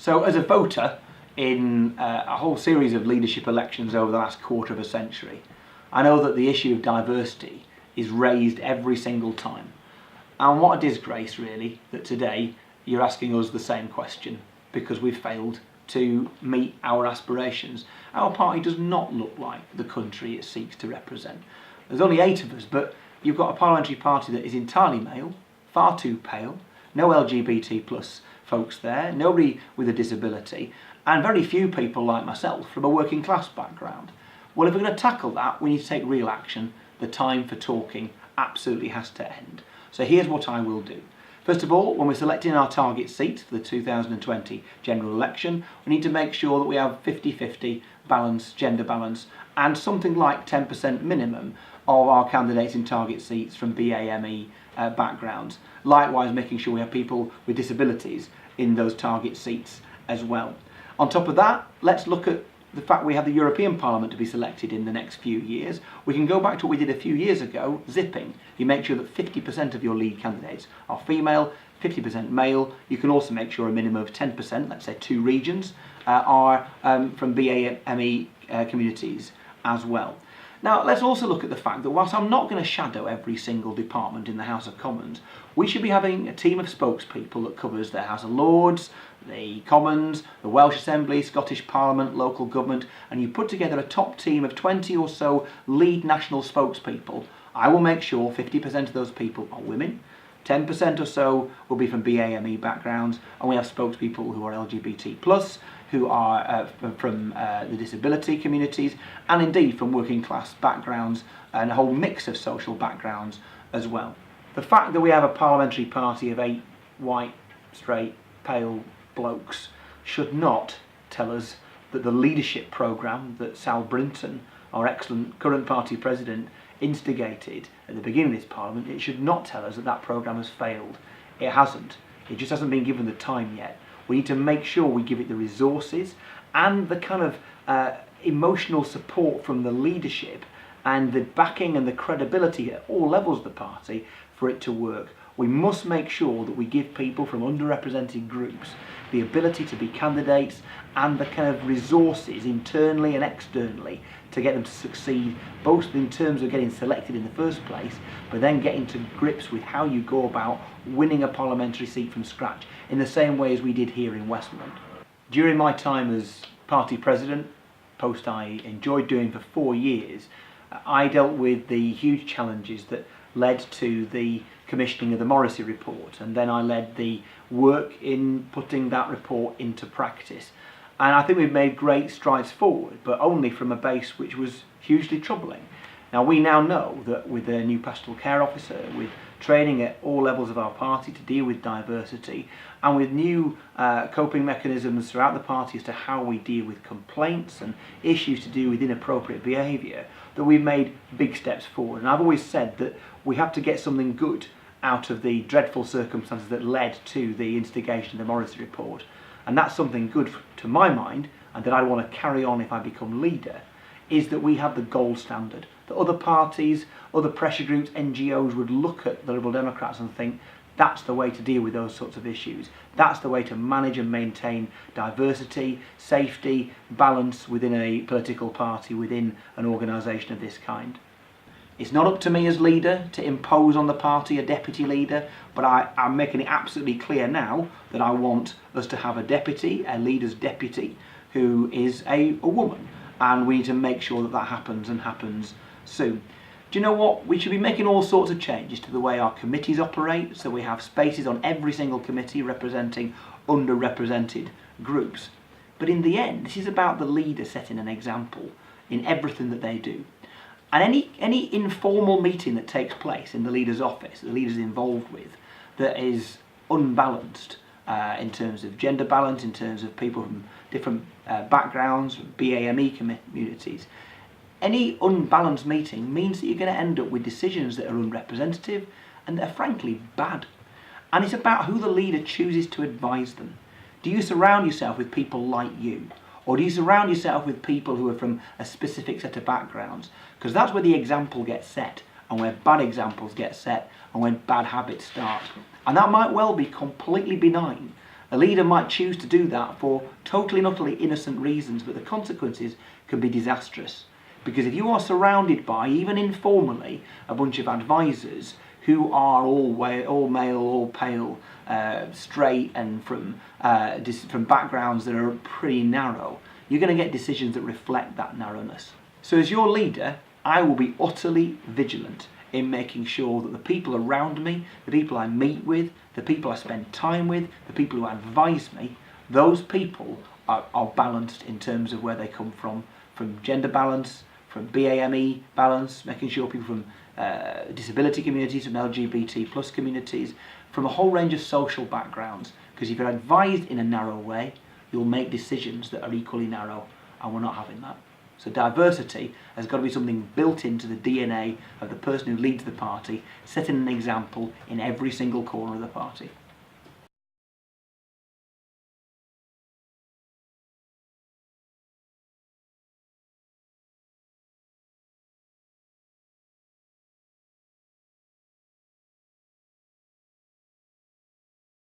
So as a voter in a whole series of leadership elections over the last quarter of a century, I know that the issue of diversity is raised every single time. And what a disgrace really that today you're asking us the same question because we've failed to meet our aspirations. Our party does not look like the country it seeks to represent. There's only 8 of us, but you've got a parliamentary party that is entirely male, far too pale, no LGBT plus folks there, nobody with a disability, and very few people like myself from a working class background. Well, if we're going to tackle that, we need to take real action. The time for talking absolutely has to end. So here's what I will do. First of all, when we're selecting our target seats for the 2020 general election, we need to make sure that we have 50-50 balance, gender balance, and something like 10% minimum of our candidates in target seats from BAME backgrounds. Likewise, making sure we have people with disabilities in those target seats as well. On top of that, let's look at the fact we have the European Parliament to be selected in the next few years. We can go back to what we did a few years ago, zipping. You make sure that 50% of your lead candidates are female, 50% male. You can also make sure a minimum of 10%, let's say 2 regions, are from BAME communities as well. Now, let's also look at the fact that whilst I'm not going to shadow every single department in the House of Commons, we should be having a team of spokespeople that covers the House of Lords, the Commons, the Welsh Assembly, Scottish Parliament, local government, and you put together a top team of 20 or so lead national spokespeople. I will make sure 50% of those people are women, 10% or so will be from BAME backgrounds, and we have spokespeople who are LGBT+, who are from the disability communities, and indeed from working class backgrounds and a whole mix of social backgrounds as well. The fact that we have a parliamentary party of 8 white, straight, pale blokes should not tell us that the leadership programme that Sal Brinton, our excellent current party president, instigated at the beginning of this parliament, it should not tell us that that programme has failed. It hasn't. It just hasn't been given the time yet. We need to make sure we give it the resources and the kind of emotional support from the leadership and the backing and the credibility at all levels of the party for it to work. We must make sure that we give people from underrepresented groups the ability to be candidates and the kind of resources internally and externally to get them to succeed, both in terms of getting selected in the first place, but then getting to grips with how you go about winning a parliamentary seat from scratch, in the same way as we did here in Westmorland. During my time as party president, post I enjoyed doing for 4 years, I dealt with the huge challenges that led to the commissioning of the Morrissey report, and then I led the work in putting that report into practice. And I think we've made great strides forward, but only from a base which was hugely troubling. Now we now know that with a new pastoral care officer, with training at all levels of our party to deal with diversity, and with new coping mechanisms throughout the party as to how we deal with complaints and issues to do with inappropriate behaviour, that we've made big steps forward. And I've always said that we have to get something good out of the dreadful circumstances that led to the instigation of the Morrissey report. And that's something good to my mind, and that I want to carry on if I become leader, is that we have the gold standard. That other parties, other pressure groups, NGOs would look at the Liberal Democrats and think that's the way to deal with those sorts of issues. That's the way to manage and maintain diversity, safety, balance within a political party, within an organisation of this kind. It's not up to me as leader to impose on the party a deputy leader, but I'm making it absolutely clear now that I want us to have a deputy, a leader's deputy, who is a woman. And we need to make sure that that happens, and happens soon. Do you know what? We should be making all sorts of changes to the way our committees operate, so we have spaces on every single committee representing underrepresented groups. But in the end, this is about the leader setting an example in everything that they do. And any informal meeting that takes place in the leader's office, the leader's involved with, that is unbalanced in terms of gender balance, in terms of people from different backgrounds, BAME communities, any unbalanced meeting means that you're going to end up with decisions that are unrepresentative and that are frankly bad. And it's about who the leader chooses to advise them. Do you surround yourself with people like you? Or do you surround yourself with people who are from a specific set of backgrounds? Because that's where the example gets set, and where bad examples get set, and when bad habits start. And that might well be completely benign, A leader might choose to do that for totally and utterly innocent reasons, but the consequences can be disastrous. Because if you are surrounded by, even informally, a bunch of advisors who are all male, all pale, straight, and from backgrounds that are pretty narrow, you're going to get decisions that reflect that narrowness. So as your leader, I will be utterly vigilant in making sure that the people around me, the people I meet with, the people I spend time with, the people who advise me, those people are balanced in terms of where they come from gender balance, from BAME balance, making sure people from disability communities, from LGBT plus communities, from a whole range of social backgrounds. Because if you're advised in a narrow way, you'll make decisions that are equally narrow, and we're not having that. So diversity has got to be something built into the DNA of the person who leads the party, setting an example in every single corner of the party.